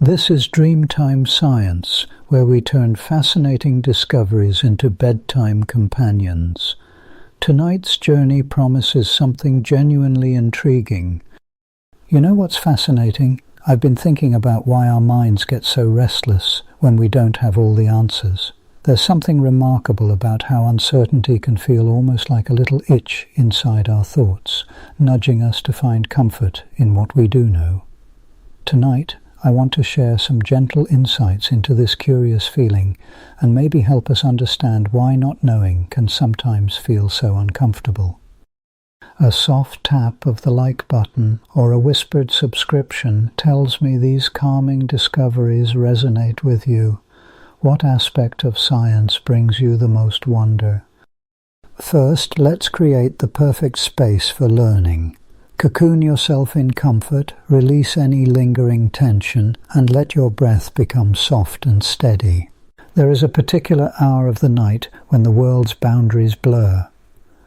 This is Dreamtime Science, where we turn fascinating discoveries into bedtime companions. Tonight's journey promises something genuinely intriguing. You know what's fascinating? I've been thinking about why our minds get so restless when we don't have all the answers. There's something remarkable about how uncertainty can feel almost like a little itch inside our thoughts, nudging us to find comfort in what we do know. Tonight, I want to share some gentle insights into this curious feeling and maybe help us understand why not knowing can sometimes feel so uncomfortable. A soft tap of the like button or a whispered subscription tells me these calming discoveries resonate with you. What aspect of science brings you the most wonder? First, let's create the perfect space for learning. Cocoon yourself in comfort, release any lingering tension, and let your breath become soft and steady. There is a particular hour of the night when the world's boundaries blur.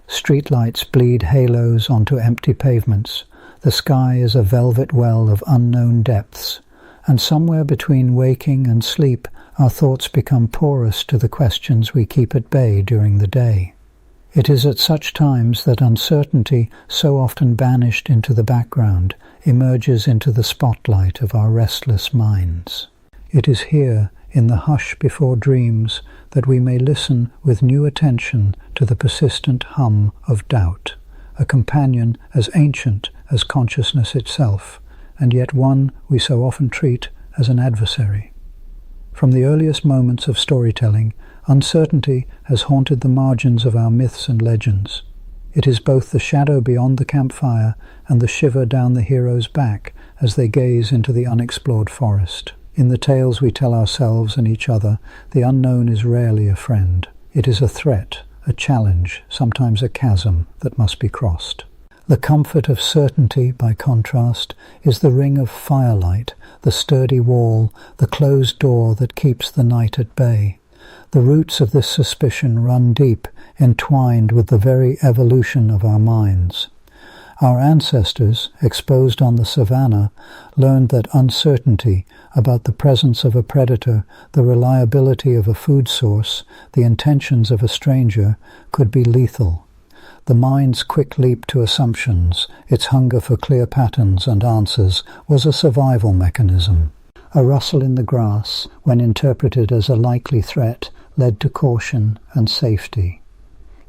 Streetlights bleed halos onto empty pavements. The sky is a velvet well of unknown depths. And somewhere between waking and sleep, our thoughts become porous to the questions we keep at bay during the day. It is at such times that uncertainty, so often banished into the background, emerges into the spotlight of our restless minds. It is here, in the hush before dreams, that we may listen with new attention to the persistent hum of doubt, a companion as ancient as consciousness itself, and yet one we so often treat as an adversary. From the earliest moments of storytelling, uncertainty has haunted the margins of our myths and legends. It is both the shadow beyond the campfire and the shiver down the hero's back as they gaze into the unexplored forest. In the tales we tell ourselves and each other, the unknown is rarely a friend. It is a threat, a challenge, sometimes a chasm that must be crossed. The comfort of certainty, by contrast, is the ring of firelight, the sturdy wall, the closed door that keeps the night at bay. The roots of this suspicion run deep, entwined with the very evolution of our minds. Our ancestors, exposed on the savannah, learned that uncertainty about the presence of a predator, the reliability of a food source, the intentions of a stranger, could be lethal. The mind's quick leap to assumptions, its hunger for clear patterns and answers, was a survival mechanism. A rustle in the grass, when interpreted as a likely threat, led to caution and safety.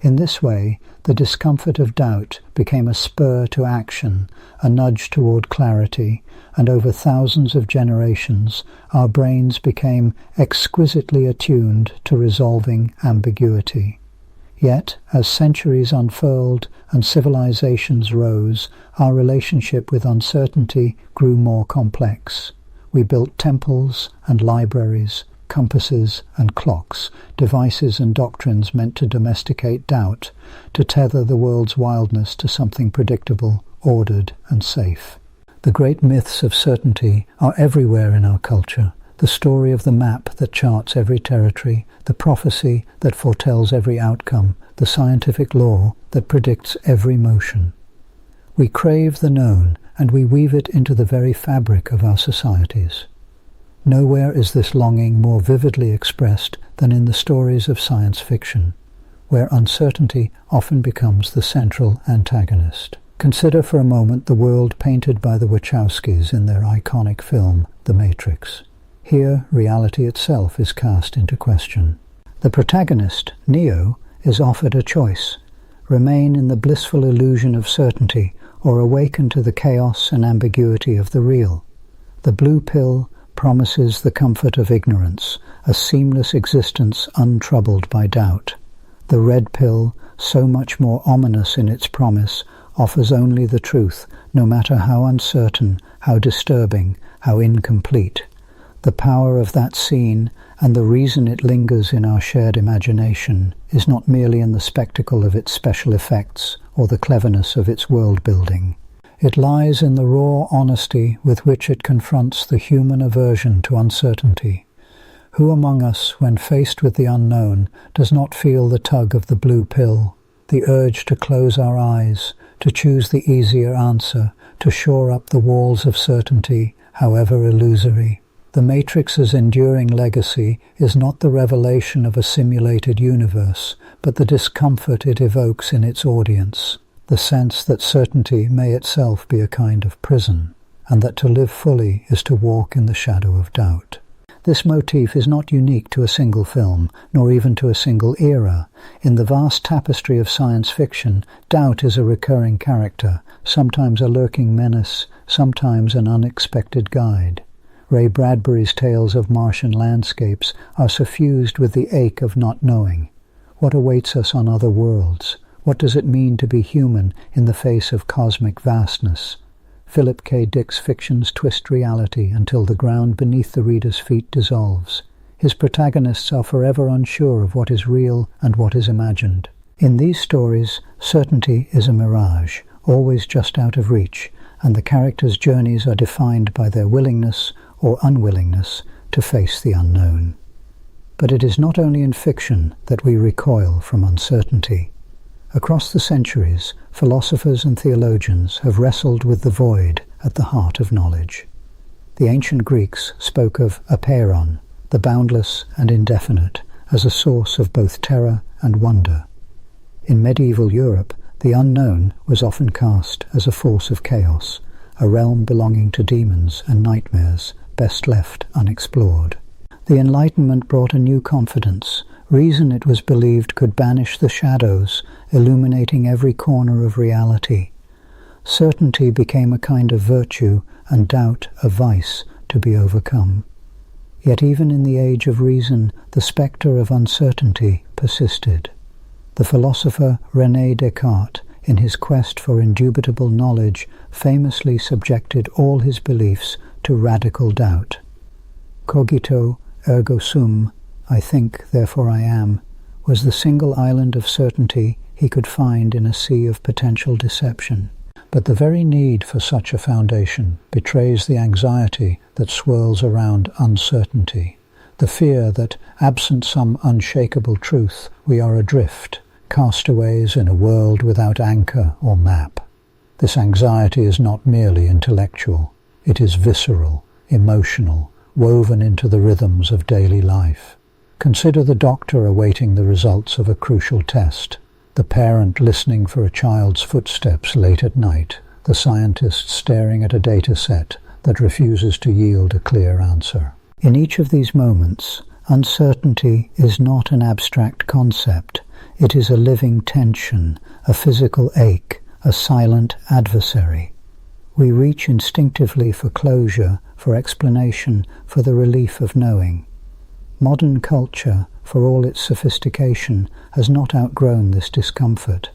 In this way, the discomfort of doubt became a spur to action, a nudge toward clarity, and over thousands of generations, our brains became exquisitely attuned to resolving ambiguity. Yet, as centuries unfurled and civilizations rose, our relationship with uncertainty grew more complex. We built temples and libraries, compasses and clocks, devices and doctrines meant to domesticate doubt, to tether the world's wildness to something predictable, ordered and safe. The great myths of certainty are everywhere in our culture. The story of the map that charts every territory, the prophecy that foretells every outcome, the scientific law that predicts every motion. We crave the known, and we weave it into the very fabric of our societies. Nowhere is this longing more vividly expressed than in the stories of science fiction, where uncertainty often becomes the central antagonist. Consider for a moment the world painted by the Wachowskis in their iconic film, The Matrix. Here, reality itself is cast into question. The protagonist, Neo, is offered a choice: remain in the blissful illusion of certainty or awaken to the chaos and ambiguity of the real. The blue pill promises the comfort of ignorance, a seamless existence untroubled by doubt. The red pill, so much more ominous in its promise, offers only the truth, no matter how uncertain, how disturbing, how incomplete. The power of that scene, and the reason it lingers in our shared imagination, is not merely in the spectacle of its special effects or the cleverness of its world-building. It lies in the raw honesty with which it confronts the human aversion to uncertainty. Who among us, when faced with the unknown, does not feel the tug of the blue pill, the urge to close our eyes, to choose the easier answer, to shore up the walls of certainty, however illusory? The Matrix's enduring legacy is not the revelation of a simulated universe, but the discomfort it evokes in its audience, the sense that certainty may itself be a kind of prison, and that to live fully is to walk in the shadow of doubt. This motif is not unique to a single film, nor even to a single era. In the vast tapestry of science fiction, doubt is a recurring character, sometimes a lurking menace, sometimes an unexpected guide. Ray Bradbury's tales of Martian landscapes are suffused with the ache of not knowing. What awaits us on other worlds? What does it mean to be human in the face of cosmic vastness? Philip K. Dick's fictions twist reality until the ground beneath the reader's feet dissolves. His protagonists are forever unsure of what is real and what is imagined. In these stories, certainty is a mirage, always just out of reach, and the characters' journeys are defined by their willingness or unwillingness to face the unknown. But it is not only in fiction that we recoil from uncertainty. Across the centuries, philosophers and theologians have wrestled with the void at the heart of knowledge. The ancient Greeks spoke of apeiron, the boundless and indefinite, as a source of both terror and wonder. In medieval Europe, the unknown was often cast as a force of chaos, a realm belonging to demons and nightmares, best left unexplored. The Enlightenment brought a new confidence. Reason, it was believed, could banish the shadows, illuminating every corner of reality. Certainty became a kind of virtue, and doubt a vice to be overcome. Yet even in the age of reason, the spectre of uncertainty persisted. The philosopher René Descartes, in his quest for indubitable knowledge, famously subjected all his beliefs to radical doubt. Cogito ergo sum, I think, therefore I am, was the single island of certainty he could find in a sea of potential deception. But the very need for such a foundation betrays the anxiety that swirls around uncertainty, the fear that, absent some unshakable truth, we are adrift, castaways in a world without anchor or map. This anxiety is not merely intellectual, it is visceral, emotional, woven into the rhythms of daily life. Consider the doctor awaiting the results of a crucial test, the parent listening for a child's footsteps late at night, the scientist staring at a data set that refuses to yield a clear answer. In each of these moments, uncertainty is not an abstract concept. It is a living tension, a physical ache, a silent adversary. We reach instinctively for closure, for explanation, for the relief of knowing. Modern culture, for all its sophistication, has not outgrown this discomfort.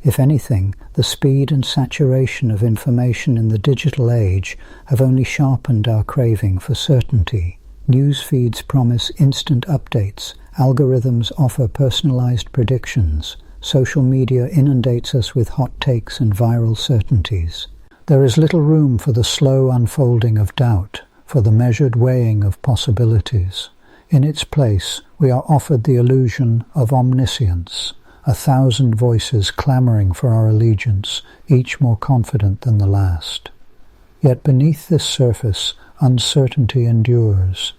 If anything, the speed and saturation of information in the digital age have only sharpened our craving for certainty. News feeds promise instant updates, algorithms offer personalized predictions, social media inundates us with hot takes and viral certainties. There is little room for the slow unfolding of doubt, for the measured weighing of possibilities. In its place, we are offered the illusion of omniscience, 1,000 voices clamoring for our allegiance, each more confident than the last. Yet beneath this surface, uncertainty endures.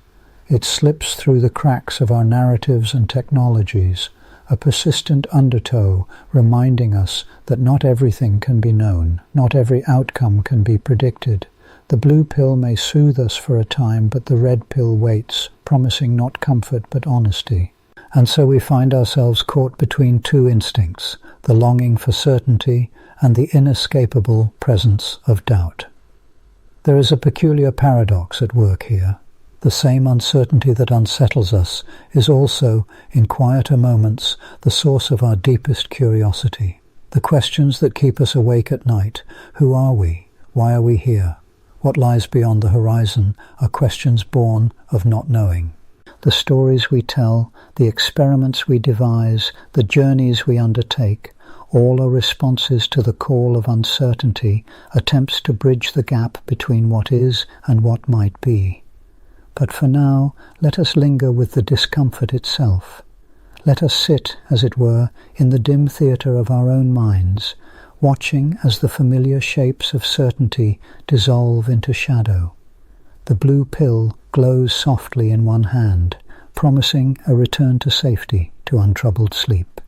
It slips through the cracks of our narratives and technologies, a persistent undertow reminding us that not everything can be known, not every outcome can be predicted. The blue pill may soothe us for a time, but the red pill waits, promising not comfort but honesty. And so we find ourselves caught between two instincts, the longing for certainty and the inescapable presence of doubt. There is a peculiar paradox at work here. The same uncertainty that unsettles us is also, in quieter moments, the source of our deepest curiosity. The questions that keep us awake at night: who are we? Why are we here? What lies beyond the horizon are questions born of not knowing. The stories we tell, the experiments we devise, the journeys we undertake, all are responses to the call of uncertainty, attempts to bridge the gap between what is and what might be. But for now, let us linger with the discomfort itself. Let us sit, as it were, in the dim theatre of our own minds, watching as the familiar shapes of certainty dissolve into shadow. The blue pill glows softly in one hand, promising a return to safety, to untroubled sleep.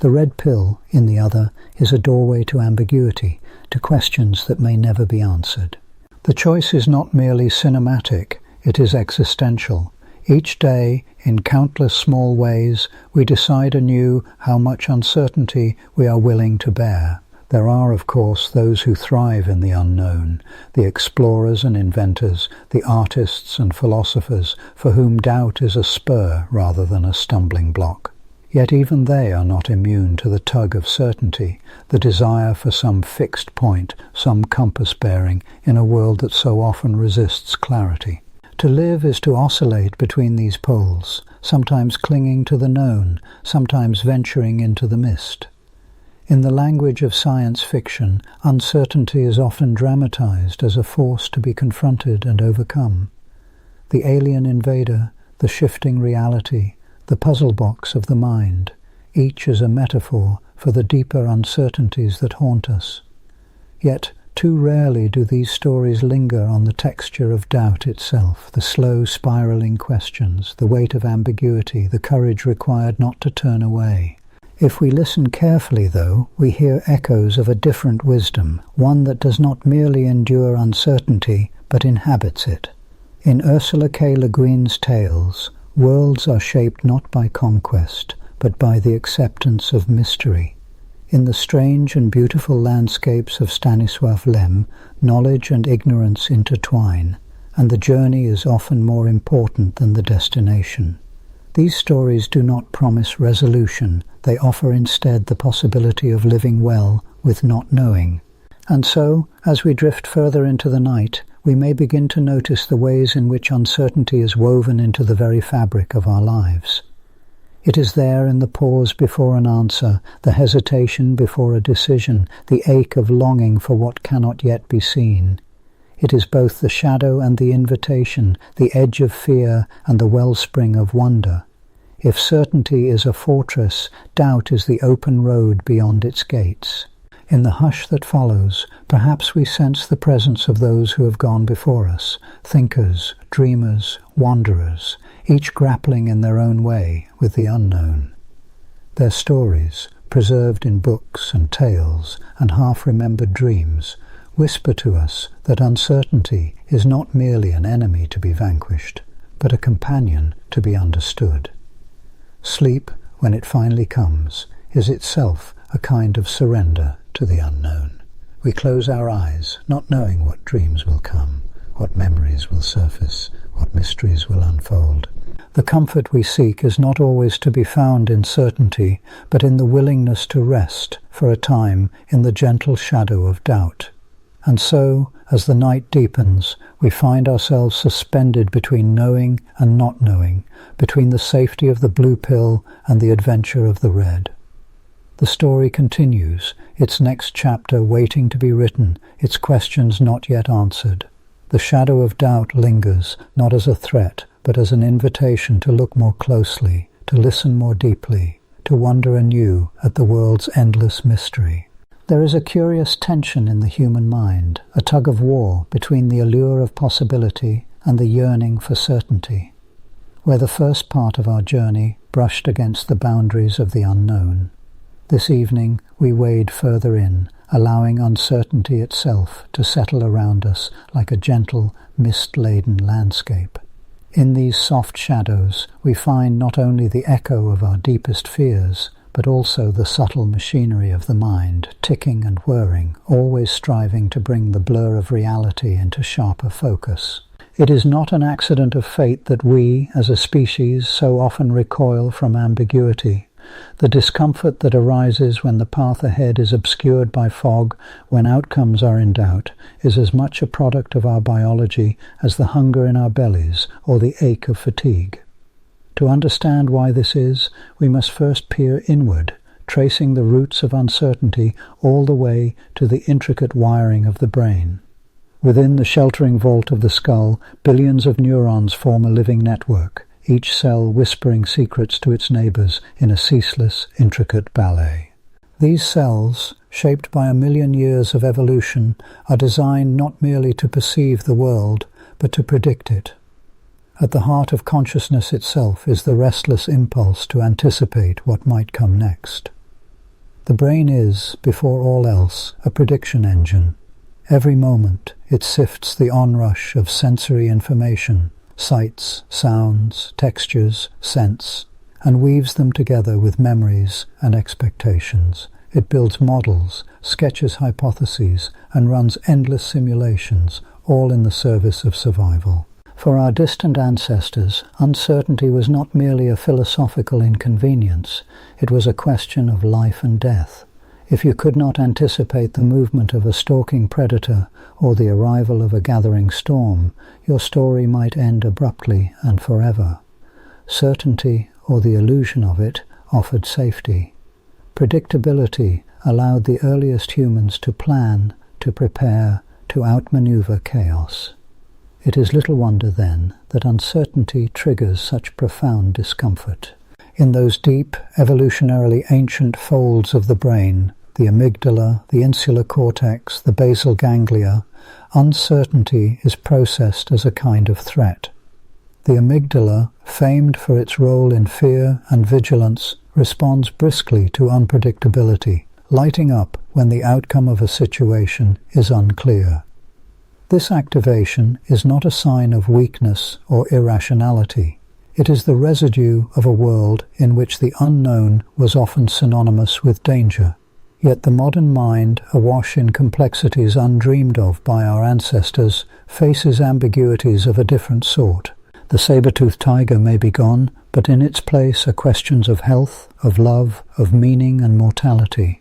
The red pill, in the other, is a doorway to ambiguity, to questions that may never be answered. The choice is not merely cinematic, it is existential. Each day, in countless small ways, we decide anew how much uncertainty we are willing to bear. There are, of course, those who thrive in the unknown, the explorers and inventors, the artists and philosophers, for whom doubt is a spur rather than a stumbling block. Yet even they are not immune to the tug of certainty, the desire for some fixed point, some compass bearing, in a world that so often resists clarity. To live is to oscillate between these poles, sometimes clinging to the known, sometimes venturing into the mist. In the language of science fiction, uncertainty is often dramatized as a force to be confronted and overcome. The alien invader, the shifting reality, the puzzle box of the mind, each is a metaphor for the deeper uncertainties that haunt us. Yet, too rarely do these stories linger on the texture of doubt itself, the slow spiraling questions, the weight of ambiguity, the courage required not to turn away. If we listen carefully, though, we hear echoes of a different wisdom, one that does not merely endure uncertainty, but inhabits it. In Ursula K. Le Guin's tales, worlds are shaped not by conquest, but by the acceptance of mystery. In the strange and beautiful landscapes of Stanisław Lem, knowledge and ignorance intertwine, and the journey is often more important than the destination. These stories do not promise resolution, they offer instead the possibility of living well with not knowing. And so, as we drift further into the night, we may begin to notice the ways in which uncertainty is woven into the very fabric of our lives. It is there in the pause before an answer, the hesitation before a decision, the ache of longing for what cannot yet be seen. It is both the shadow and the invitation, the edge of fear and the wellspring of wonder. If certainty is a fortress, doubt is the open road beyond its gates. In the hush that follows, perhaps we sense the presence of those who have gone before us, thinkers, dreamers, wanderers, each grappling in their own way with the unknown. Their stories, preserved in books and tales and half-remembered dreams, whisper to us that uncertainty is not merely an enemy to be vanquished, but a companion to be understood. Sleep, when it finally comes, is itself a kind of surrender to the unknown. We close our eyes, not knowing what dreams will come, what memories will surface, what mysteries will unfold. The comfort we seek is not always to be found in certainty, but in the willingness to rest, for a time, in the gentle shadow of doubt. And so, as the night deepens, we find ourselves suspended between knowing and not knowing, between the safety of the blue pill and the adventure of the red. The story continues, its next chapter waiting to be written, its questions not yet answered. The shadow of doubt lingers, not as a threat, but as an invitation to look more closely, to listen more deeply, to wonder anew at the world's endless mystery. There is a curious tension in the human mind, a tug-of-war between the allure of possibility and the yearning for certainty, where the first part of our journey brushed against the boundaries of the unknown. This evening we wade further in, allowing uncertainty itself to settle around us like a gentle, mist-laden landscape. In these soft shadows we find not only the echo of our deepest fears, but also the subtle machinery of the mind, ticking and whirring, always striving to bring the blur of reality into sharper focus. It is not an accident of fate that we, as a species, so often recoil from ambiguity. The discomfort that arises when the path ahead is obscured by fog, when outcomes are in doubt, is as much a product of our biology as the hunger in our bellies or the ache of fatigue. To understand why this is, we must first peer inward, tracing the roots of uncertainty all the way to the intricate wiring of the brain. Within the sheltering vault of the skull, billions of neurons form a living network, each cell whispering secrets to its neighbors in a ceaseless, intricate ballet. These cells, shaped by 1,000,000 years of evolution, are designed not merely to perceive the world, but to predict it. At the heart of consciousness itself is the restless impulse to anticipate what might come next. The brain is, before all else, a prediction engine. Every moment it sifts the onrush of sensory information, sights, sounds, textures, scents, and weaves them together with memories and expectations. It builds models, sketches hypotheses, and runs endless simulations, all in the service of survival. For our distant ancestors, uncertainty was not merely a philosophical inconvenience, it was a question of life and death. If you could not anticipate the movement of a stalking predator or the arrival of a gathering storm, your story might end abruptly and forever. Certainty, or the illusion of it, offered safety. Predictability allowed the earliest humans to plan, to prepare, to outmaneuver chaos. It is little wonder, then, that uncertainty triggers such profound discomfort. In those deep, evolutionarily ancient folds of the brain, the amygdala, the insular cortex, the basal ganglia, uncertainty is processed as a kind of threat. The amygdala, famed for its role in fear and vigilance, responds briskly to unpredictability, lighting up when the outcome of a situation is unclear. This activation is not a sign of weakness or irrationality. It is the residue of a world in which the unknown was often synonymous with danger. Yet the modern mind, awash in complexities undreamed of by our ancestors, faces ambiguities of a different sort. The saber-toothed tiger may be gone, but in its place are questions of health, of love, of meaning and mortality.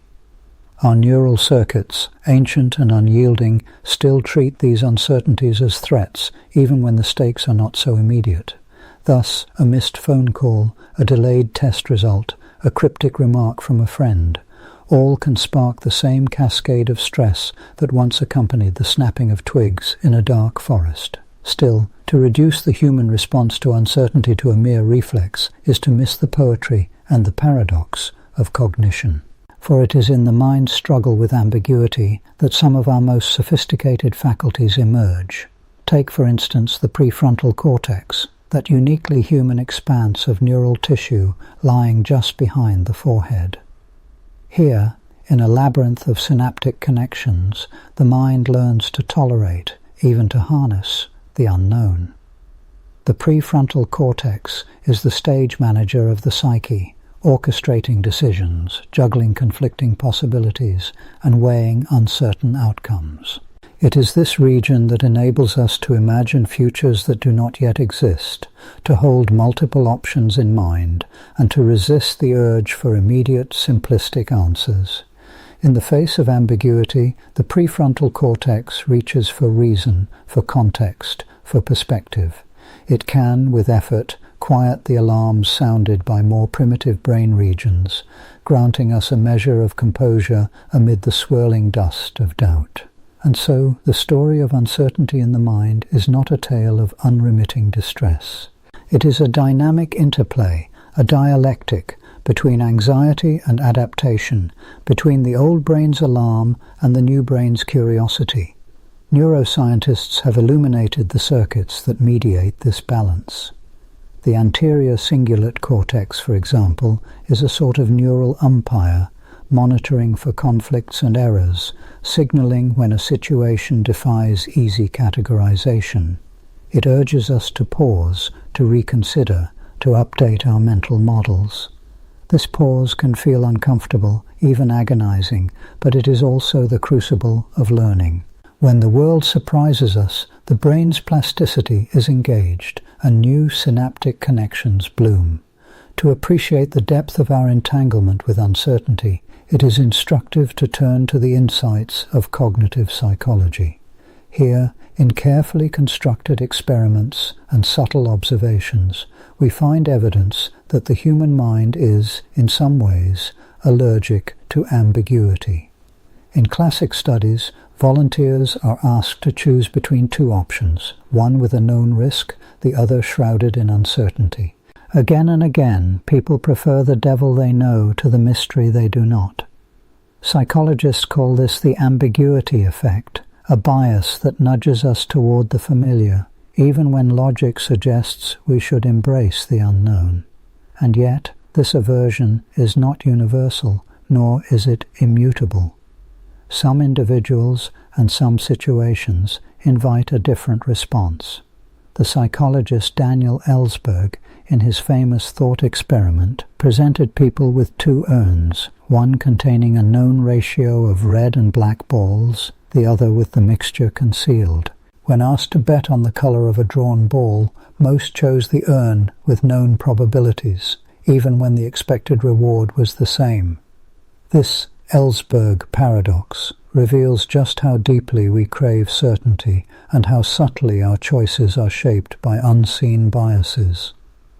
Our neural circuits, ancient and unyielding, still treat these uncertainties as threats, even when the stakes are not so immediate. Thus, a missed phone call, a delayed test result, a cryptic remark from a friend, all can spark the same cascade of stress that once accompanied the snapping of twigs in a dark forest. Still, to reduce the human response to uncertainty to a mere reflex is to miss the poetry and the paradox of cognition. For it is in the mind's struggle with ambiguity that some of our most sophisticated faculties emerge. Take, for instance, the prefrontal cortex, that uniquely human expanse of neural tissue lying just behind the forehead. Here, in a labyrinth of synaptic connections, the mind learns to tolerate, even to harness, the unknown. The prefrontal cortex is the stage manager of the psyche, orchestrating decisions, juggling conflicting possibilities, and weighing uncertain outcomes. It is this region that enables us to imagine futures that do not yet exist, to hold multiple options in mind, and to resist the urge for immediate, simplistic answers. In the face of ambiguity, the prefrontal cortex reaches for reason, for context, for perspective. It can, with effort, quiet the alarms sounded by more primitive brain regions, granting us a measure of composure amid the swirling dust of doubt. And so, the story of uncertainty in the mind is not a tale of unremitting distress. It is a dynamic interplay, a dialectic, between anxiety and adaptation, between the old brain's alarm and the new brain's curiosity. Neuroscientists have illuminated the circuits that mediate this balance. The anterior cingulate cortex, for example, is a sort of neural umpire, monitoring for conflicts and errors, signaling when a situation defies easy categorization. It urges us to pause, to reconsider, to update our mental models. This pause can feel uncomfortable, even agonizing, but it is also the crucible of learning. When the world surprises us, the brain's plasticity is engaged, and new synaptic connections bloom. To appreciate the depth of our entanglement with uncertainty, it is instructive to turn to the insights of cognitive psychology. Here, in carefully constructed experiments and subtle observations, we find evidence that the human mind is, in some ways, allergic to ambiguity. In classic studies, volunteers are asked to choose between two options, one with a known risk, the other shrouded in uncertainty. Again and again, people prefer the devil they know to the mystery they do not. Psychologists call this the ambiguity effect, a bias that nudges us toward the familiar, even when logic suggests we should embrace the unknown. And yet, this aversion is not universal, nor is it immutable. Some individuals and some situations invite a different response. The psychologist Daniel Ellsberg, in his famous thought experiment, presented people with two urns, one containing a known ratio of red and black balls, the other with the mixture concealed. When asked to bet on the color of a drawn ball, most chose the urn with known probabilities, even when the expected reward was the same. This Ellsberg paradox reveals just how deeply we crave certainty and how subtly our choices are shaped by unseen biases.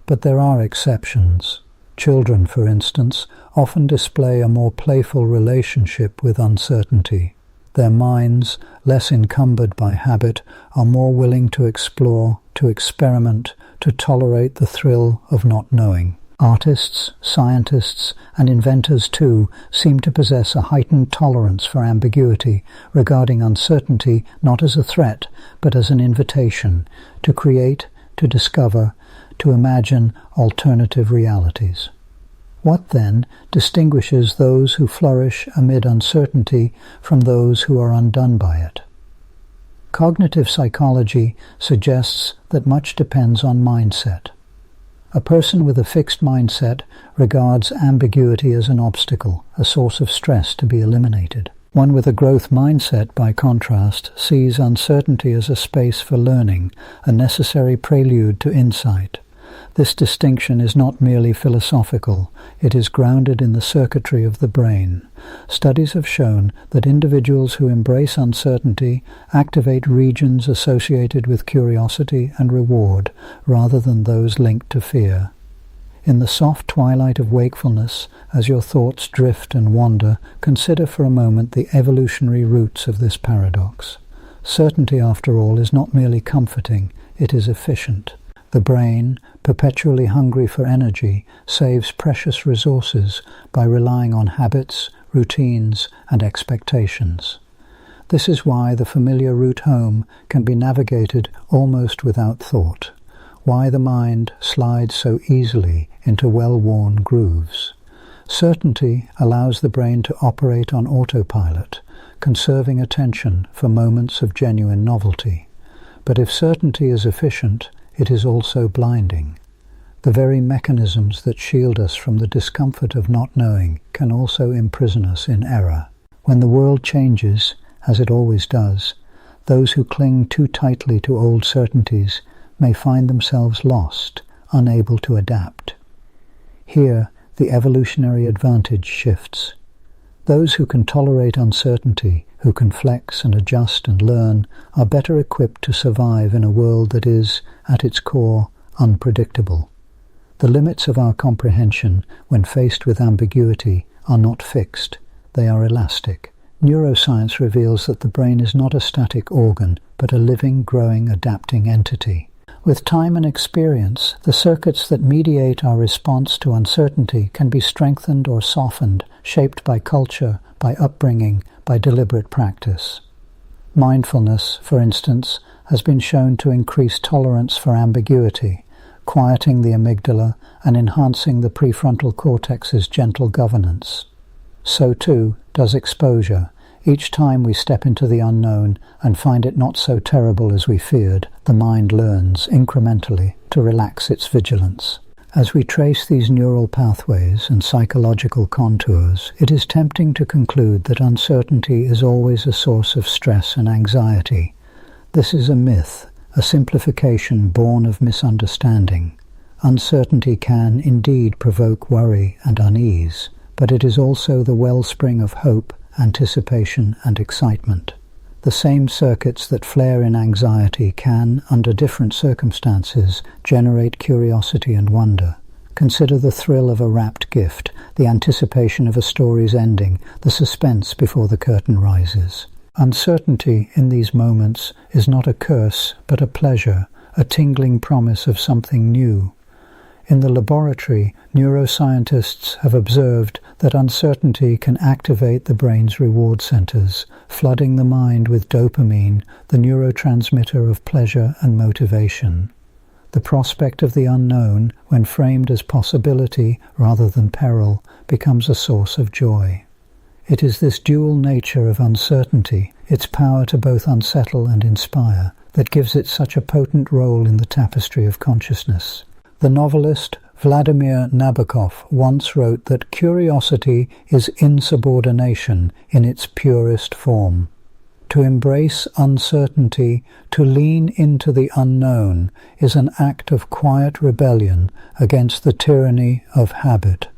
But there are exceptions. Children, for instance, often display a more playful relationship with uncertainty. Their minds, less encumbered by habit, are more willing to explore, to experiment, to tolerate the thrill of not knowing. Artists, scientists, and inventors too seem to possess a heightened tolerance for ambiguity, regarding uncertainty not as a threat, but as an invitation to create, to discover, to imagine alternative realities. What, then, distinguishes those who flourish amid uncertainty from those who are undone by it? Cognitive psychology suggests that much depends on mindset. A person with a fixed mindset regards ambiguity as an obstacle, a source of stress to be eliminated. One with a growth mindset, by contrast, sees uncertainty as a space for learning, a necessary prelude to insight. This distinction is not merely philosophical, it is grounded in the circuitry of the brain. Studies have shown that individuals who embrace uncertainty activate regions associated with curiosity and reward, rather than those linked to fear. In the soft twilight of wakefulness, as your thoughts drift and wander, consider for a moment the evolutionary roots of this paradox. Certainty, after all, is not merely comforting, it is efficient. The brain, perpetually hungry for energy, saves precious resources by relying on habits, routines, and expectations. This is why the familiar route home can be navigated almost without thought, why the mind slides so easily into well-worn grooves. Certainty allows the brain to operate on autopilot, conserving attention for moments of genuine novelty. But if certainty is efficient, it is also blinding. The very mechanisms that shield us from the discomfort of not knowing can also imprison us in error. When the world changes, as it always does, those who cling too tightly to old certainties may find themselves lost, unable to adapt. Here, the evolutionary advantage shifts. Those who can tolerate uncertainty, who can flex and adjust and learn, are better equipped to survive in a world that is, at its core, unpredictable. The limits of our comprehension, when faced with ambiguity, are not fixed, they are elastic. Neuroscience reveals that the brain is not a static organ, but a living, growing, adapting entity. With time and experience, the circuits that mediate our response to uncertainty can be strengthened or softened, shaped by culture, by upbringing, by deliberate practice. Mindfulness, for instance, has been shown to increase tolerance for ambiguity, quieting the amygdala and enhancing the prefrontal cortex's gentle governance. So too does exposure. Each time we step into the unknown and find it not so terrible as we feared, the mind learns, incrementally, to relax its vigilance. As we trace these neural pathways and psychological contours, it is tempting to conclude that uncertainty is always a source of stress and anxiety. This is a myth, a simplification born of misunderstanding. Uncertainty can, indeed, provoke worry and unease, but it is also the wellspring of hope, anticipation, and excitement. The same circuits that flare in anxiety can, under different circumstances, generate curiosity and wonder. Consider the thrill of a wrapped gift, the anticipation of a story's ending, the suspense before the curtain rises. Uncertainty in these moments is not a curse, but a pleasure, a tingling promise of something new. In the laboratory, neuroscientists have observed that uncertainty can activate the brain's reward centers, flooding the mind with dopamine, the neurotransmitter of pleasure and motivation. The prospect of the unknown, when framed as possibility rather than peril, becomes a source of joy. It is this dual nature of uncertainty, its power to both unsettle and inspire, that gives it such a potent role in the tapestry of consciousness. The novelist Vladimir Nabokov once wrote that curiosity is insubordination in its purest form. To embrace uncertainty, to lean into the unknown, is an act of quiet rebellion against the tyranny of habit.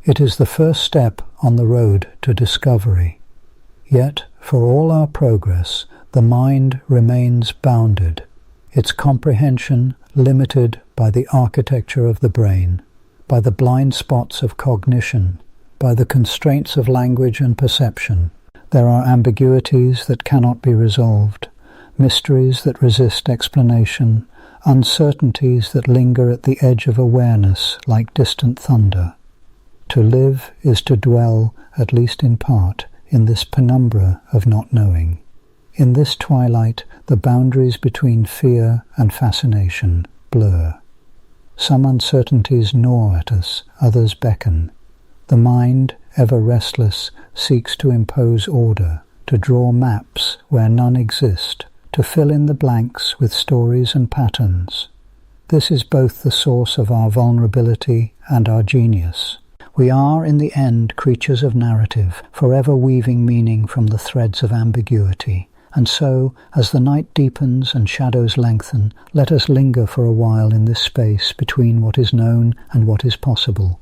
It is the first step on the road to discovery. Yet, for all our progress, the mind remains bounded, its comprehension limited by the architecture of the brain, by the blind spots of cognition, by the constraints of language and perception. There are ambiguities that cannot be resolved, mysteries that resist explanation, uncertainties that linger at the edge of awareness like distant thunder. To live is to dwell, at least in part, in this penumbra of not knowing. In this twilight, the boundaries between fear and fascination blur. Some uncertainties gnaw at us, others beckon. The mind, ever restless, seeks to impose order, to draw maps where none exist, to fill in the blanks with stories and patterns. This is both the source of our vulnerability and our genius. We are, in the end, creatures of narrative, forever weaving meaning from the threads of ambiguity. And so, as the night deepens and shadows lengthen, let us linger for a while in this space between what is known and what is possible.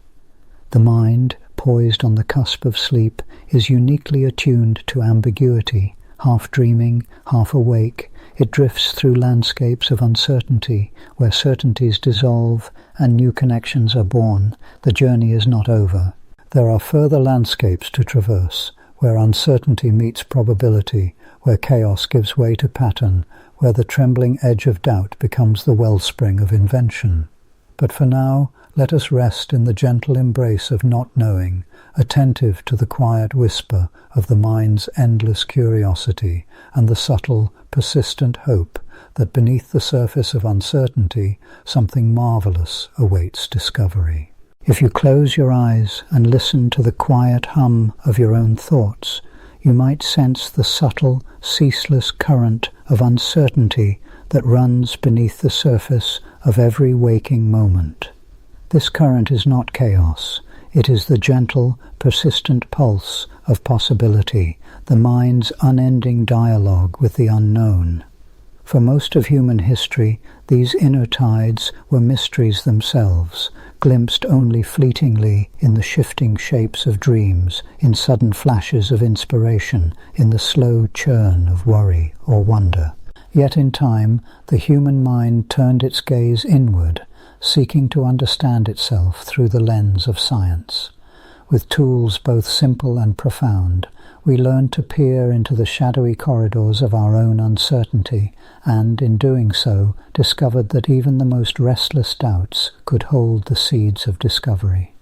The mind, poised on the cusp of sleep, is uniquely attuned to ambiguity. Half dreaming, half awake, it drifts through landscapes of uncertainty, where certainties dissolve and new connections are born. The journey is not over. There are further landscapes to traverse, where uncertainty meets probability, where chaos gives way to pattern, where the trembling edge of doubt becomes the wellspring of invention. But for now, let us rest in the gentle embrace of not knowing, attentive to the quiet whisper of the mind's endless curiosity and the subtle, persistent hope that beneath the surface of uncertainty, something marvelous awaits discovery. If you close your eyes and listen to the quiet hum of your own thoughts, you might sense the subtle, ceaseless current of uncertainty that runs beneath the surface of every waking moment. This current is not chaos. It is the gentle, persistent pulse of possibility, the mind's unending dialogue with the unknown. For most of human history, these inner tides were mysteries themselves, glimpsed only fleetingly in the shifting shapes of dreams, in sudden flashes of inspiration, in the slow churn of worry or wonder. Yet in time, the human mind turned its gaze inward, seeking to understand itself through the lens of science. With tools both simple and profound, we learned to peer into the shadowy corridors of our own uncertainty, and, in doing so, discovered that even the most restless doubts could hold the seeds of discovery.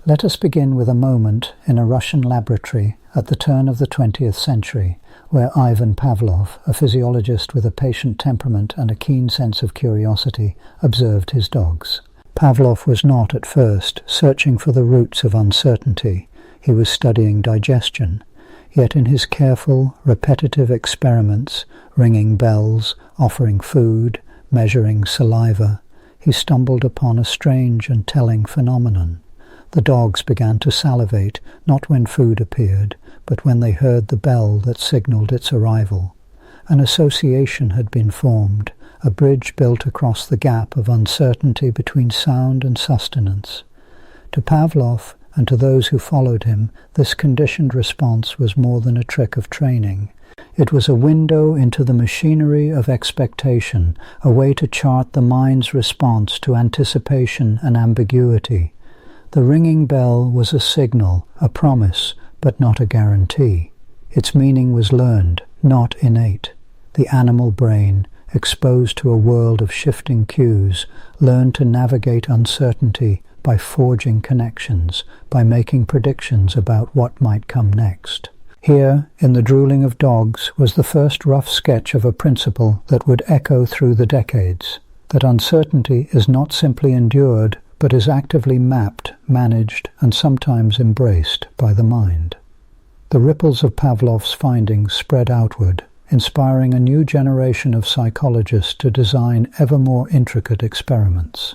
Let us begin with a moment in a Russian laboratory at the turn of the 20th century, where Ivan Pavlov, a physiologist with a patient temperament and a keen sense of curiosity, observed his dogs. Pavlov was not, at first, searching for the roots of uncertainty. He was studying digestion. Yet in his careful, repetitive experiments, ringing bells, offering food, measuring saliva, he stumbled upon a strange and telling phenomenon. The dogs began to salivate, not when food appeared, but when they heard the bell that signaled its arrival. An association had been formed, a bridge built across the gap of uncertainty between sound and sustenance. To Pavlov, and to those who followed him, this conditioned response was more than a trick of training. It was a window into the machinery of expectation, a way to chart the mind's response to anticipation and ambiguity. The ringing bell was a signal, a promise, but not a guarantee. Its meaning was learned, not innate. The animal brain, exposed to a world of shifting cues, learn to navigate uncertainty by forging connections, by making predictions about what might come next. Here, in The Drooling of Dogs, was the first rough sketch of a principle that would echo through the decades, that uncertainty is not simply endured, but is actively mapped, managed, and sometimes embraced by the mind. The ripples of Pavlov's findings spread outward, inspiring a new generation of psychologists to design ever more intricate experiments.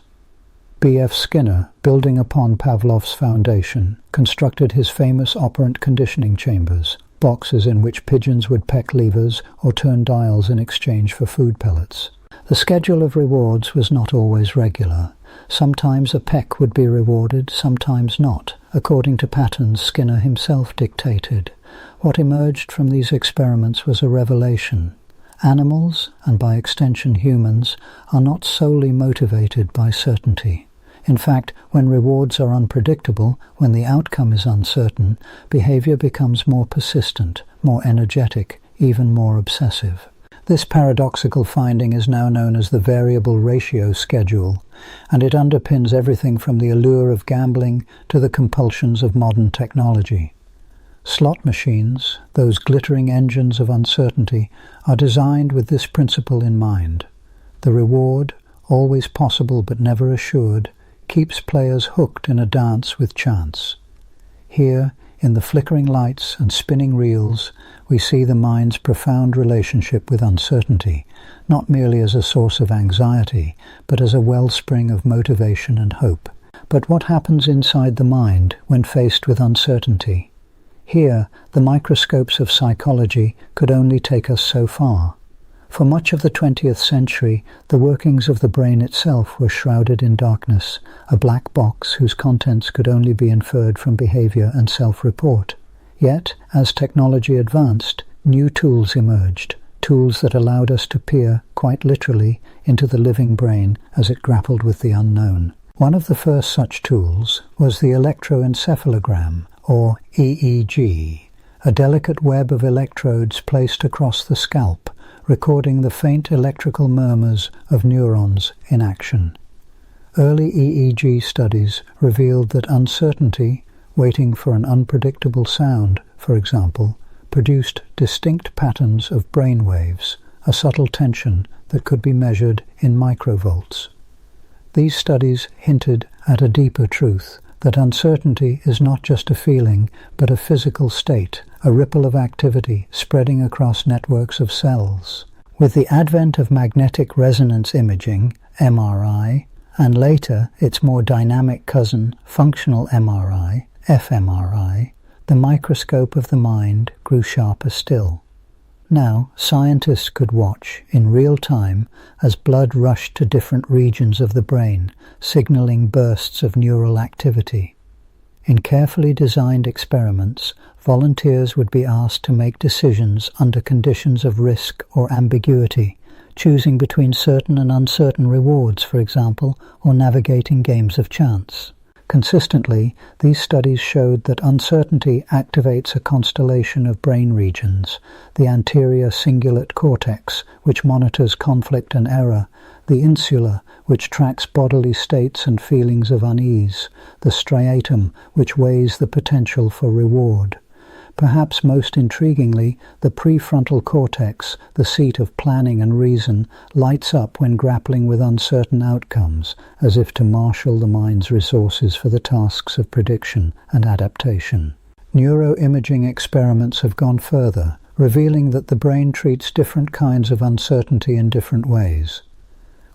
B.F. Skinner, building upon Pavlov's foundation, constructed his famous operant conditioning chambers, boxes in which pigeons would peck levers or turn dials in exchange for food pellets. The schedule of rewards was not always regular. Sometimes a peck would be rewarded, sometimes not, according to patterns Skinner himself dictated. What emerged from these experiments was a revelation. Animals, and by extension humans, are not solely motivated by certainty. In fact, when rewards are unpredictable, when the outcome is uncertain, behavior becomes more persistent, more energetic, even more obsessive. This paradoxical finding is now known as the variable ratio schedule, and it underpins everything from the allure of gambling to the compulsions of modern technology. Slot machines, those glittering engines of uncertainty, are designed with this principle in mind. The reward, always possible but never assured, keeps players hooked in a dance with chance. Here, in the flickering lights and spinning reels, we see the mind's profound relationship with uncertainty, not merely as a source of anxiety, but as a wellspring of motivation and hope. But what happens inside the mind when faced with uncertainty? Here, the microscopes of psychology could only take us so far. For much of the 20th century, the workings of the brain itself were shrouded in darkness, a black box whose contents could only be inferred from behavior and self-report. Yet, as technology advanced, new tools emerged, tools that allowed us to peer, quite literally, into the living brain as it grappled with the unknown. One of the first such tools was the electroencephalogram, or EEG, a delicate web of electrodes placed across the scalp, recording the faint electrical murmurs of neurons in action. Early EEG studies revealed that uncertainty, waiting for an unpredictable sound, for example, produced distinct patterns of brain waves, a subtle tension that could be measured in microvolts. These studies hinted at a deeper truth, that uncertainty is not just a feeling, but a physical state, a ripple of activity spreading across networks of cells. With the advent of magnetic resonance imaging, MRI, and later its more dynamic cousin, functional MRI, fMRI, the microscope of the mind grew sharper still. Now, scientists could watch, in real time, as blood rushed to different regions of the brain, signaling bursts of neural activity. In carefully designed experiments, volunteers would be asked to make decisions under conditions of risk or ambiguity, choosing between certain and uncertain rewards, for example, or navigating games of chance. Consistently, these studies showed that uncertainty activates a constellation of brain regions: the anterior cingulate cortex, which monitors conflict and error; the insula, which tracks bodily states and feelings of unease; the striatum, which weighs the potential for reward. Perhaps most intriguingly, the prefrontal cortex, the seat of planning and reason, lights up when grappling with uncertain outcomes, as if to marshal the mind's resources for the tasks of prediction and adaptation. Neuroimaging experiments have gone further, revealing that the brain treats different kinds of uncertainty in different ways.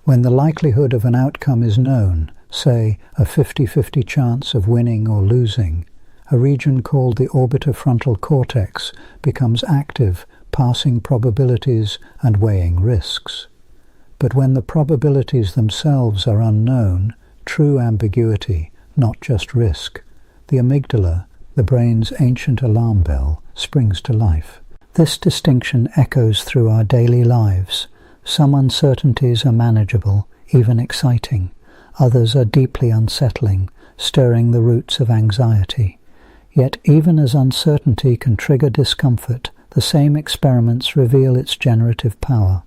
When the likelihood of an outcome is known, say a 50-50 chance of winning or losing, a region called the orbitofrontal cortex becomes active, passing probabilities and weighing risks. But when the probabilities themselves are unknown, true ambiguity, not just risk, the amygdala, the brain's ancient alarm bell, springs to life. This distinction echoes through our daily lives. Some uncertainties are manageable, even exciting. Others are deeply unsettling, stirring the roots of anxiety. Yet even as uncertainty can trigger discomfort, the same experiments reveal its generative power.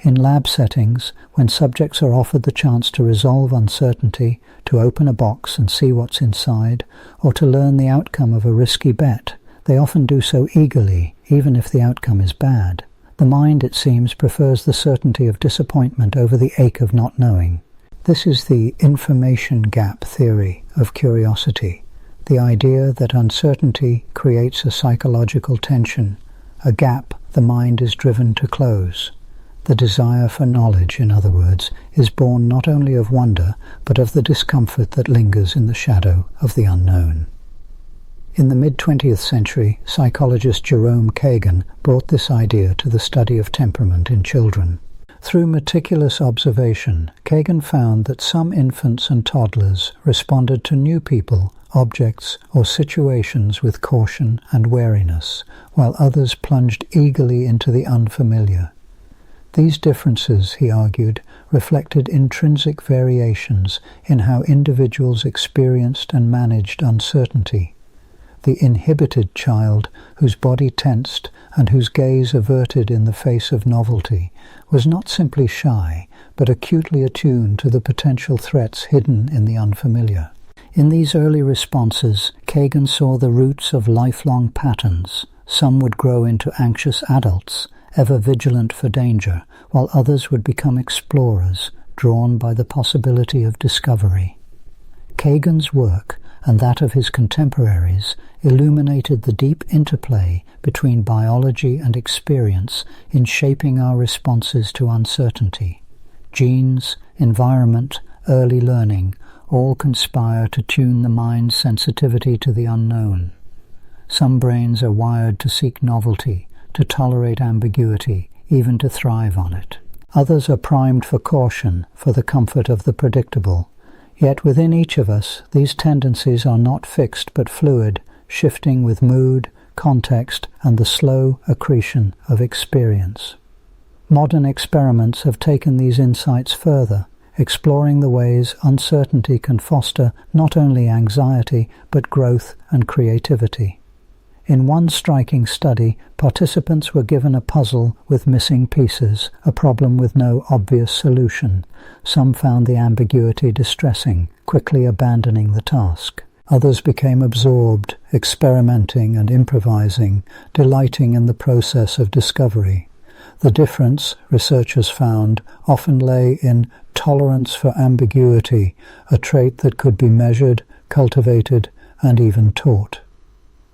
In lab settings, when subjects are offered the chance to resolve uncertainty, to open a box and see what's inside, or to learn the outcome of a risky bet, they often do so eagerly, even if the outcome is bad. The mind, it seems, prefers the certainty of disappointment over the ache of not knowing. This is the information gap theory of curiosity, the idea that uncertainty creates a psychological tension, a gap the mind is driven to close. The desire for knowledge, in other words, is born not only of wonder, but of the discomfort that lingers in the shadow of the unknown. In the mid-20th century, psychologist Jerome Kagan brought this idea to the study of temperament in children. Through meticulous observation, Kagan found that some infants and toddlers responded to new people, objects, or situations with caution and wariness, while others plunged eagerly into the unfamiliar. These differences, he argued, reflected intrinsic variations in how individuals experienced and managed uncertainty. The inhibited child, whose body tensed and whose gaze averted in the face of novelty, was not simply shy, but acutely attuned to the potential threats hidden in the unfamiliar. In these early responses, Kagan saw the roots of lifelong patterns. Some would grow into anxious adults, ever vigilant for danger, while others would become explorers, drawn by the possibility of discovery. Kagan's work, and that of his contemporaries, illuminated the deep interplay between biology and experience in shaping our responses to uncertainty. Genes, environment, early learning all conspire to tune the mind's sensitivity to the unknown. Some brains are wired to seek novelty, to tolerate ambiguity, even to thrive on it. Others are primed for caution, for the comfort of the predictable. Yet within each of us, these tendencies are not fixed but fluid, shifting with mood, context, and the slow accretion of experience. Modern experiments have taken these insights further, exploring the ways uncertainty can foster not only anxiety but growth and creativity. In one striking study, participants were given a puzzle with missing pieces, a problem with no obvious solution. Some found the ambiguity distressing, quickly abandoning the task. Others became absorbed, experimenting and improvising, delighting in the process of discovery. The difference, researchers found, often lay in tolerance for ambiguity, a trait that could be measured, cultivated, and even taught.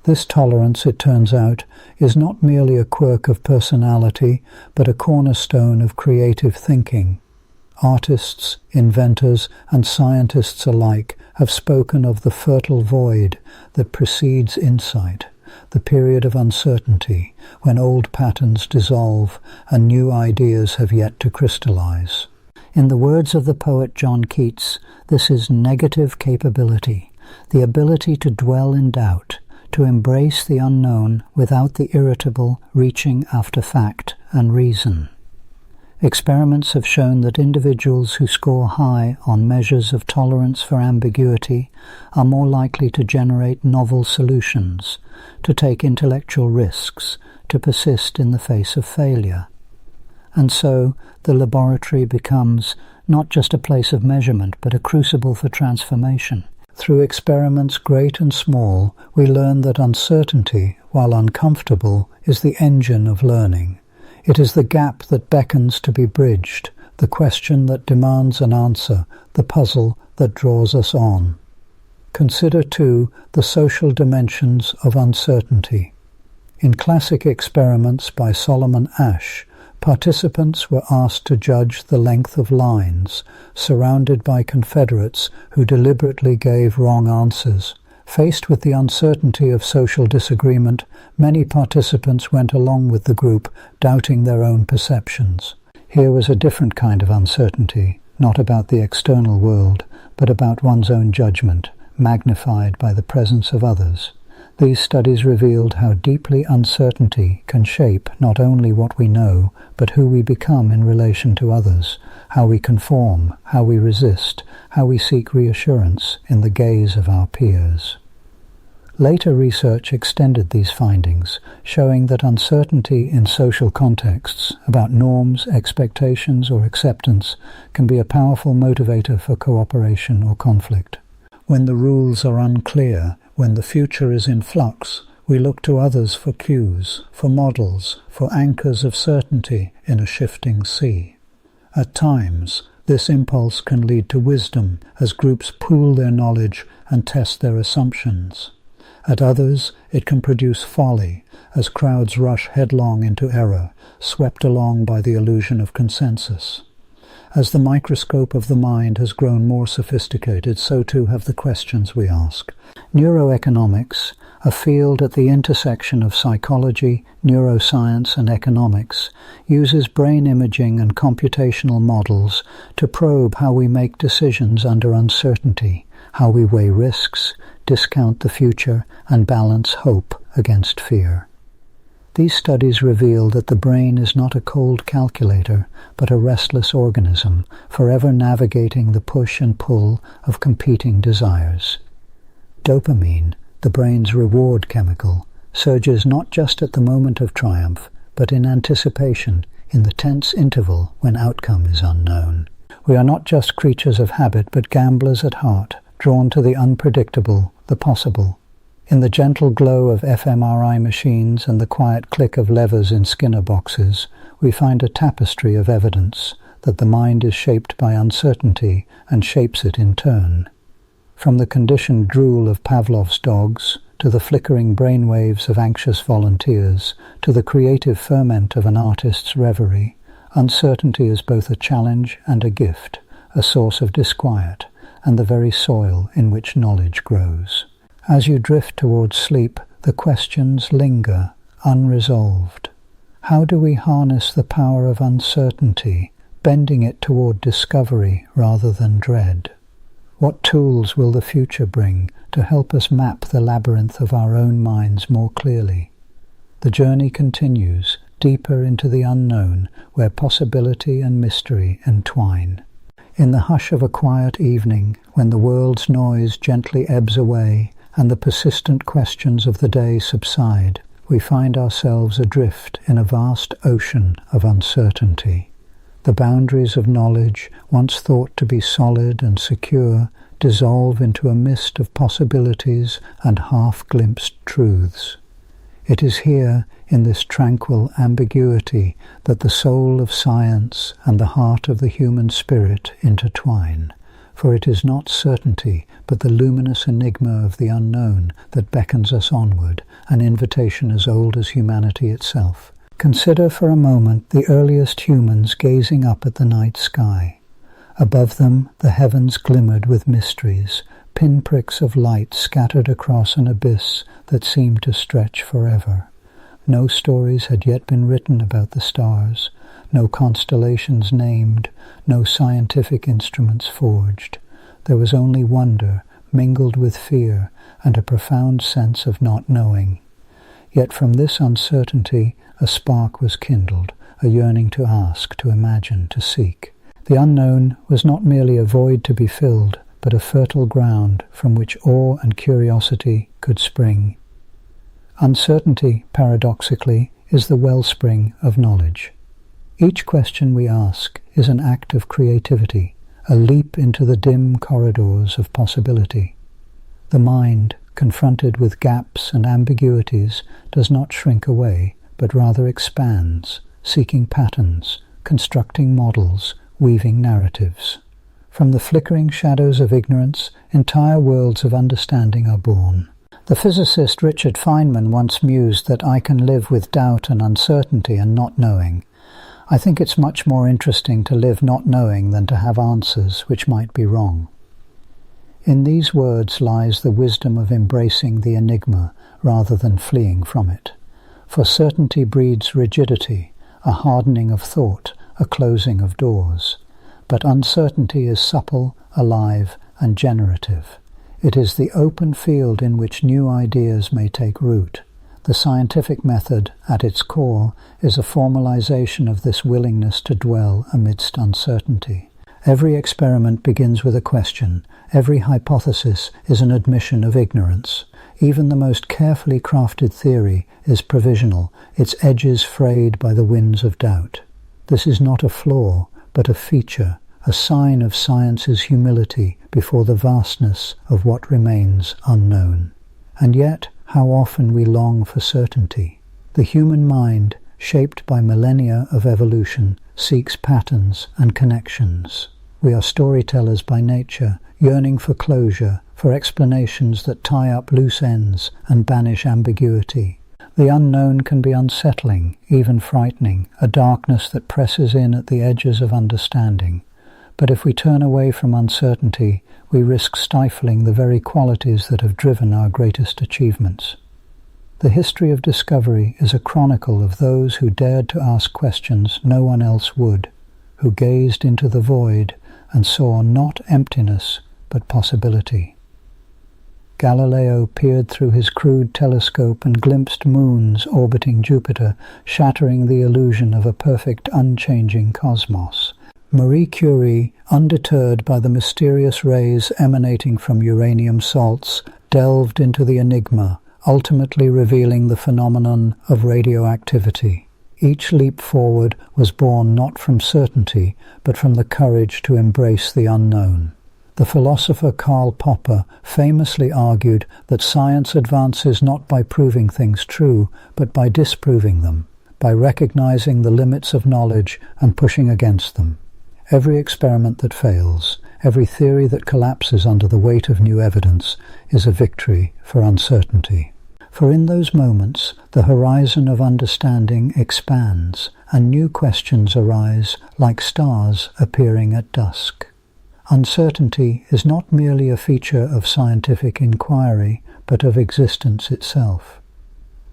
This tolerance, it turns out, is not merely a quirk of personality, but a cornerstone of creative thinking. Artists, inventors, and scientists alike have spoken of the fertile void that precedes insight, the period of uncertainty, when old patterns dissolve and new ideas have yet to crystallize. In the words of the poet John Keats, this is negative capability, the ability to dwell in doubt, to embrace the unknown without the irritable reaching after fact and reason. Experiments have shown that individuals who score high on measures of tolerance for ambiguity are more likely to generate novel solutions, to take intellectual risks, to persist in the face of failure. And so, the laboratory becomes not just a place of measurement, but a crucible for transformation. Through experiments great and small, we learn that uncertainty, while uncomfortable, is the engine of learning. It is the gap that beckons to be bridged, the question that demands an answer, the puzzle that draws us on. Consider, too, the social dimensions of uncertainty. In classic experiments by Solomon Asch, participants were asked to judge the length of lines, surrounded by confederates who deliberately gave wrong answers. Faced with the uncertainty of social disagreement, many participants went along with the group, doubting their own perceptions. Here was a different kind of uncertainty, not about the external world, but about one's own judgment, magnified by the presence of others. These studies revealed how deeply uncertainty can shape not only what we know, but who we become in relation to others, how we conform, how we resist, how we seek reassurance in the gaze of our peers. Later research extended these findings, showing that uncertainty in social contexts about norms, expectations, or acceptance can be a powerful motivator for cooperation or conflict. When the rules are unclear, when the future is in flux, we look to others for cues, for models, for anchors of certainty in a shifting sea. At times, this impulse can lead to wisdom as groups pool their knowledge and test their assumptions. At others, it can produce folly as crowds rush headlong into error, swept along by the illusion of consensus. As the microscope of the mind has grown more sophisticated, so too have the questions we ask. Neuroeconomics, a field at the intersection of psychology, neuroscience, and economics, uses brain imaging and computational models to probe how we make decisions under uncertainty, how we weigh risks, discount the future, and balance hope against fear. These studies reveal that the brain is not a cold calculator, but a restless organism, forever navigating the push and pull of competing desires. Dopamine, the brain's reward chemical, surges not just at the moment of triumph, but in anticipation, in the tense interval when outcome is unknown. We are not just creatures of habit, but gamblers at heart, drawn to the unpredictable, the possible. In the gentle glow of fMRI machines and the quiet click of levers in Skinner boxes, we find a tapestry of evidence that the mind is shaped by uncertainty and shapes it in turn. From the conditioned drool of Pavlov's dogs, to the flickering brainwaves of anxious volunteers, to the creative ferment of an artist's reverie, uncertainty is both a challenge and a gift, a source of disquiet, and the very soil in which knowledge grows. As you drift towards sleep, the questions linger, unresolved. How do we harness the power of uncertainty, bending it toward discovery rather than dread? What tools will the future bring to help us map the labyrinth of our own minds more clearly? The journey continues, deeper into the unknown, where possibility and mystery entwine. In the hush of a quiet evening, when the world's noise gently ebbs away and the persistent questions of the day subside, we find ourselves adrift in a vast ocean of uncertainty. The boundaries of knowledge, once thought to be solid and secure, dissolve into a mist of possibilities and half-glimpsed truths. It is here, in this tranquil ambiguity, that the soul of science and the heart of the human spirit intertwine. For it is not certainty, but the luminous enigma of the unknown that beckons us onward, an invitation as old as humanity itself. Consider for a moment the earliest humans gazing up at the night sky. Above them, the heavens glimmered with mysteries, pinpricks of light scattered across an abyss that seemed to stretch forever. No stories had yet been written about the stars, no constellations named, no scientific instruments forged. There was only wonder, mingled with fear, and a profound sense of not knowing. Yet from this uncertainty a spark was kindled, a yearning to ask, to imagine, to seek. The unknown was not merely a void to be filled, but a fertile ground from which awe and curiosity could spring. Uncertainty, paradoxically, is the wellspring of knowledge. Each question we ask is an act of creativity, a leap into the dim corridors of possibility. The mind, confronted with gaps and ambiguities, does not shrink away, but rather expands, seeking patterns, constructing models, weaving narratives. From the flickering shadows of ignorance, entire worlds of understanding are born. The physicist Richard Feynman once mused that I can live with doubt and uncertainty and not knowing. I think it's much more interesting to live not knowing than to have answers which might be wrong. In these words lies the wisdom of embracing the enigma rather than fleeing from it. For certainty breeds rigidity, a hardening of thought, a closing of doors. But uncertainty is supple, alive, and generative. It is the open field in which new ideas may take root. The scientific method, at its core, is a formalization of this willingness to dwell amidst uncertainty. Every experiment begins with a question. Every hypothesis is an admission of ignorance. Even the most carefully crafted theory is provisional, its edges frayed by the winds of doubt. This is not a flaw, but a feature, a sign of science's humility before the vastness of what remains unknown. And yet, how often we long for certainty. The human mind, shaped by millennia of evolution, seeks patterns and connections. We are storytellers by nature, yearning for closure, for explanations that tie up loose ends and banish ambiguity. The unknown can be unsettling, even frightening, a darkness that presses in at the edges of understanding. But if we turn away from uncertainty, we risk stifling the very qualities that have driven our greatest achievements. The history of discovery is a chronicle of those who dared to ask questions no one else would, who gazed into the void and saw not emptiness but possibility. Galileo peered through his crude telescope and glimpsed moons orbiting Jupiter, shattering the illusion of a perfect, unchanging cosmos. Marie Curie, undeterred by the mysterious rays emanating from uranium salts, delved into the Enigma, ultimately revealing the phenomenon of radioactivity. Each leap forward was born not from certainty, but from the courage to embrace the unknown. The philosopher Karl Popper famously argued that science advances not by proving things true, but by disproving them, by recognizing the limits of knowledge and pushing against them. Every experiment that fails, every theory that collapses under the weight of new evidence, is a victory for uncertainty. For in those moments, the horizon of understanding expands, and new questions arise like stars appearing at dusk. Uncertainty is not merely a feature of scientific inquiry, but of existence itself.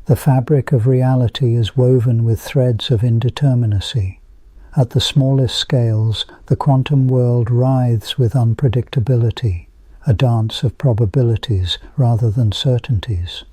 The fabric of reality is woven with threads of indeterminacy. At the smallest scales, the quantum world writhes with unpredictability, a dance of probabilities rather than certainties.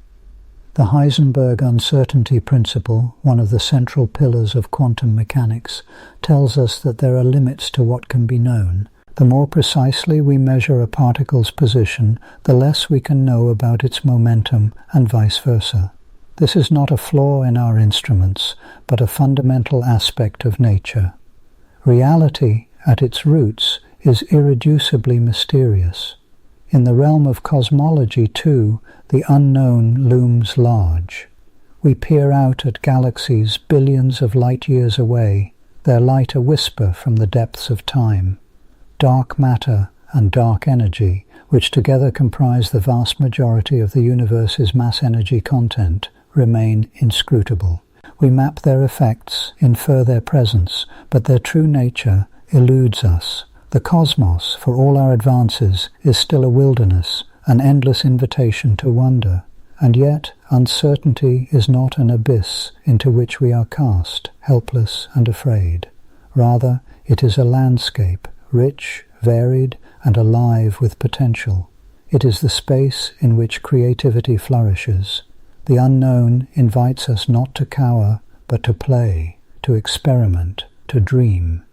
The Heisenberg uncertainty principle, one of the central pillars of quantum mechanics, tells us that there are limits to what can be known. The more precisely we measure a particle's position, the less we can know about its momentum, and vice versa. This is not a flaw in our instruments, but a fundamental aspect of nature. Reality, at its roots, is irreducibly mysterious. In the realm of cosmology, too, the unknown looms large. We peer out at galaxies billions of light-years away, their light a whisper from the depths of time. Dark matter and dark energy, which together comprise the vast majority of the universe's mass-energy content, remain inscrutable. We map their effects, infer their presence, but their true nature eludes us. The cosmos, for all our advances, is still a wilderness, an endless invitation to wonder. And yet, uncertainty is not an abyss into which we are cast, helpless and afraid. Rather, it is a landscape, rich, varied, and alive with potential. It is the space in which creativity flourishes. The unknown invites us not to cower, but to play, to experiment, to dream.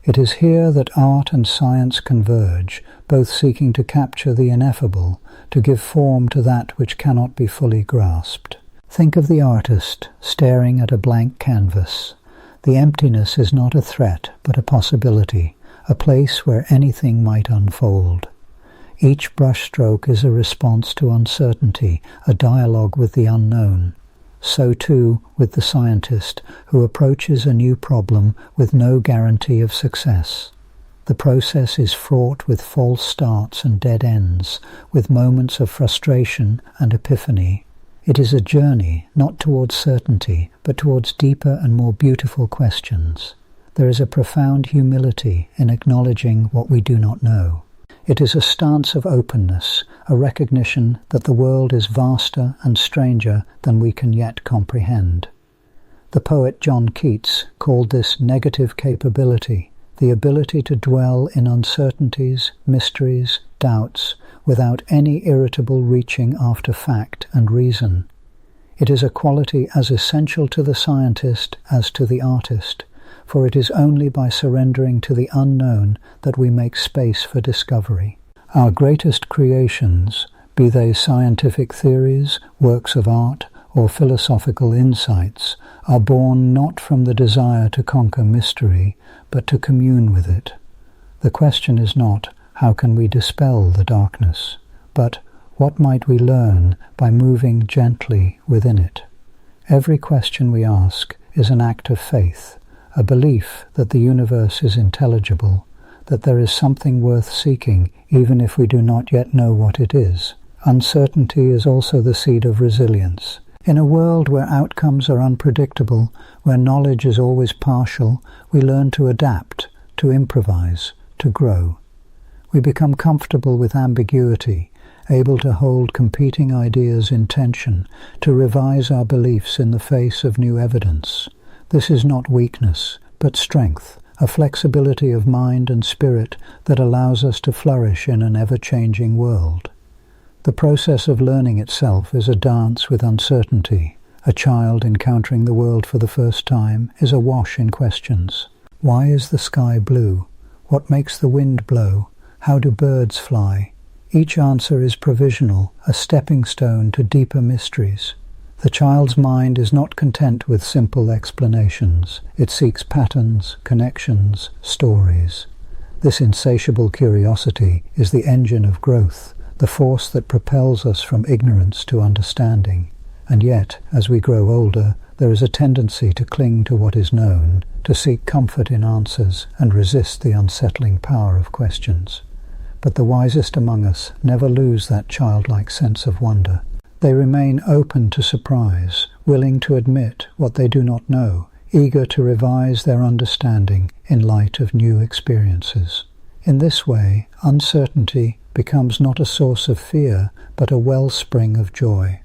It is here that art and science converge, both seeking to capture the ineffable, to give form to that which cannot be fully grasped. Think of the artist staring at a blank canvas. The emptiness is not a threat, but a possibility, a place where anything might unfold. Each brushstroke is a response to uncertainty, a dialogue with the unknown. So too with the scientist who approaches a new problem with no guarantee of success. The process is fraught with false starts and dead ends, with moments of frustration and epiphany. It is a journey not towards certainty, but towards deeper and more beautiful questions. There is a profound humility in acknowledging what we do not know. It is a stance of openness, a recognition that the world is vaster and stranger than we can yet comprehend. The poet John Keats called this negative capability, the ability to dwell in uncertainties, mysteries, doubts, without any irritable reaching after fact and reason. It is a quality as essential to the scientist as to the artist, for it is only by surrendering to the unknown that we make space for discovery. Our greatest creations, be they scientific theories, works of art, or philosophical insights, are born not from the desire to conquer mystery, but to commune with it. The question is not, how can we dispel the darkness, but what might we learn by moving gently within it? Every question we ask is an act of faith, a belief that the universe is intelligible, that there is something worth seeking even if we do not yet know what it is. Uncertainty is also the seed of resilience. In a world where outcomes are unpredictable, where knowledge is always partial, we learn to adapt, to improvise, to grow. We become comfortable with ambiguity, able to hold competing ideas in tension, to revise our beliefs in the face of new evidence. This is not weakness, but strength, a flexibility of mind and spirit that allows us to flourish in an ever-changing world. The process of learning itself is a dance with uncertainty. A child encountering the world for the first time is awash in questions. Why is the sky blue? What makes the wind blow? How do birds fly? Each answer is provisional, a stepping stone to deeper mysteries. The child's mind is not content with simple explanations. It seeks patterns, connections, stories. This insatiable curiosity is the engine of growth, the force that propels us from ignorance to understanding. And yet, as we grow older, there is a tendency to cling to what is known, to seek comfort in answers and resist the unsettling power of questions. But the wisest among us never lose that childlike sense of wonder. They remain open to surprise, willing to admit what they do not know, eager to revise their understanding in light of new experiences. In this way, uncertainty becomes not a source of fear, but a wellspring of joy.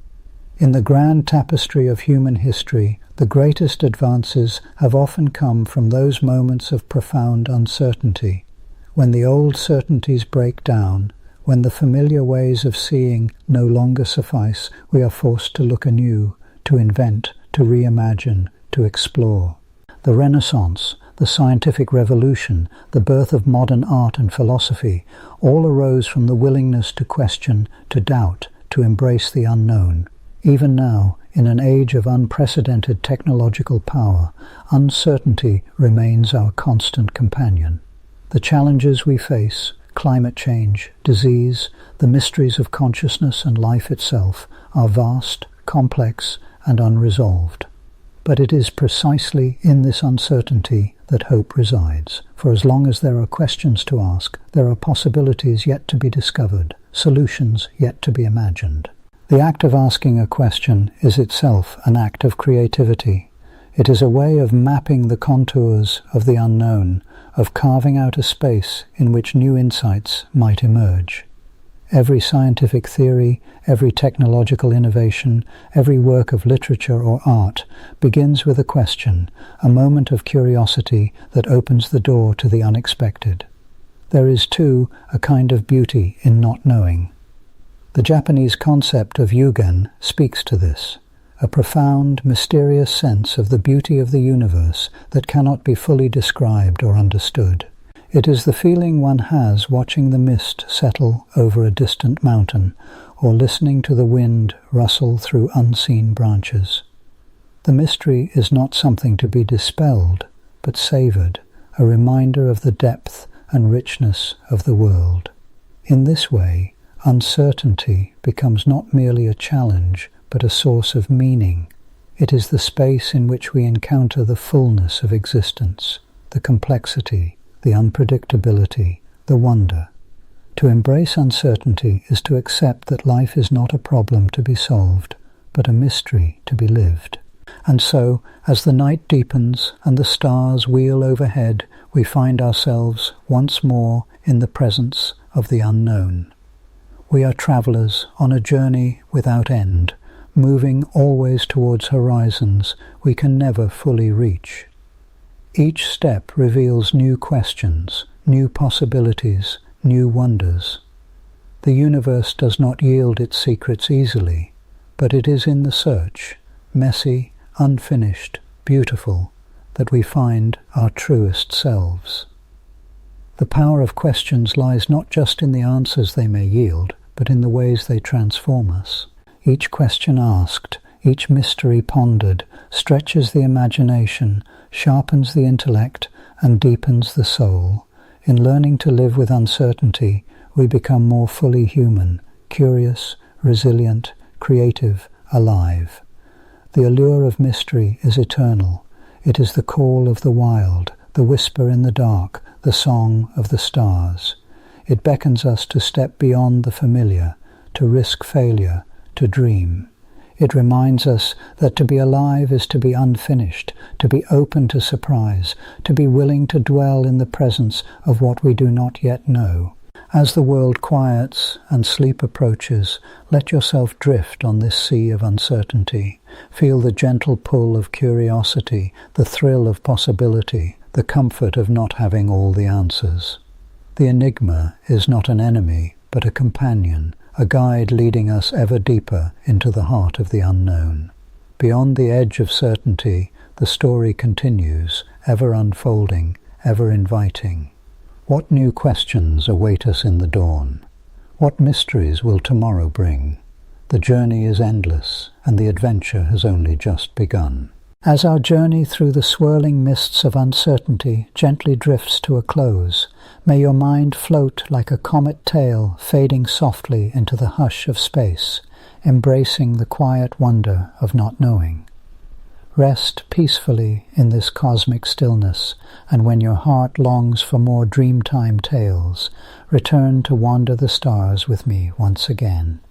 In the grand tapestry of human history, the greatest advances have often come from those moments of profound uncertainty. When the old certainties break down, when the familiar ways of seeing no longer suffice, we are forced to look anew, to invent, to reimagine, to explore. The Renaissance, the scientific revolution, the birth of modern art and philosophy, all arose from the willingness to question, to doubt, to embrace the unknown. Even now, in an age of unprecedented technological power, uncertainty remains our constant companion. The challenges we face, climate change, disease, the mysteries of consciousness and life itself, are vast, complex, and unresolved. But it is precisely in this uncertainty that hope resides, for as long as there are questions to ask, there are possibilities yet to be discovered, solutions yet to be imagined. The act of asking a question is itself an act of creativity. It is a way of mapping the contours of the unknown, of carving out a space in which new insights might emerge. Every scientific theory, every technological innovation, every work of literature or art begins with a question, a moment of curiosity that opens the door to the unexpected. There is, too, a kind of beauty in not knowing. The Japanese concept of yugen speaks to this, a profound, mysterious sense of the beauty of the universe that cannot be fully described or understood. It is the feeling one has watching the mist settle over a distant mountain, or listening to the wind rustle through unseen branches. The mystery is not something to be dispelled, but savoured, a reminder of the depth and richness of the world. In this way, uncertainty becomes not merely a challenge, but a source of meaning. It is the space in which we encounter the fullness of existence, the complexity, the unpredictability, the wonder. To embrace uncertainty is to accept that life is not a problem to be solved, but a mystery to be lived. And so, as the night deepens and the stars wheel overhead, we find ourselves once more in the presence of the unknown. We are travellers on a journey without end, moving always towards horizons we can never fully reach. Each step reveals new questions, new possibilities, new wonders. The universe does not yield its secrets easily, but it is in the search, messy, unfinished, beautiful, that we find our truest selves. The power of questions lies not just in the answers they may yield, but in the ways they transform us. Each question asked, each mystery pondered, stretches the imagination, sharpens the intellect, and deepens the soul. In learning to live with uncertainty, we become more fully human, curious, resilient, creative, alive. The allure of mystery is eternal. It is the call of the wild, the whisper in the dark, the song of the stars. It beckons us to step beyond the familiar, to risk failure, to dream. It reminds us that to be alive is to be unfinished, to be open to surprise, to be willing to dwell in the presence of what we do not yet know. As the world quiets and sleep approaches, let yourself drift on this sea of uncertainty. Feel the gentle pull of curiosity, the thrill of possibility, the comfort of not having all the answers. The enigma is not an enemy, but a companion, a guide leading us ever deeper into the heart of the unknown. Beyond the edge of certainty, the story continues, ever unfolding, ever inviting. What new questions await us in the dawn? What mysteries will tomorrow bring? The journey is endless, and the adventure has only just begun. As our journey through the swirling mists of uncertainty gently drifts to a close, may your mind float like a comet tail fading softly into the hush of space, embracing the quiet wonder of not knowing. Rest peacefully in this cosmic stillness, and when your heart longs for more dreamtime tales, return to wander the stars with me once again.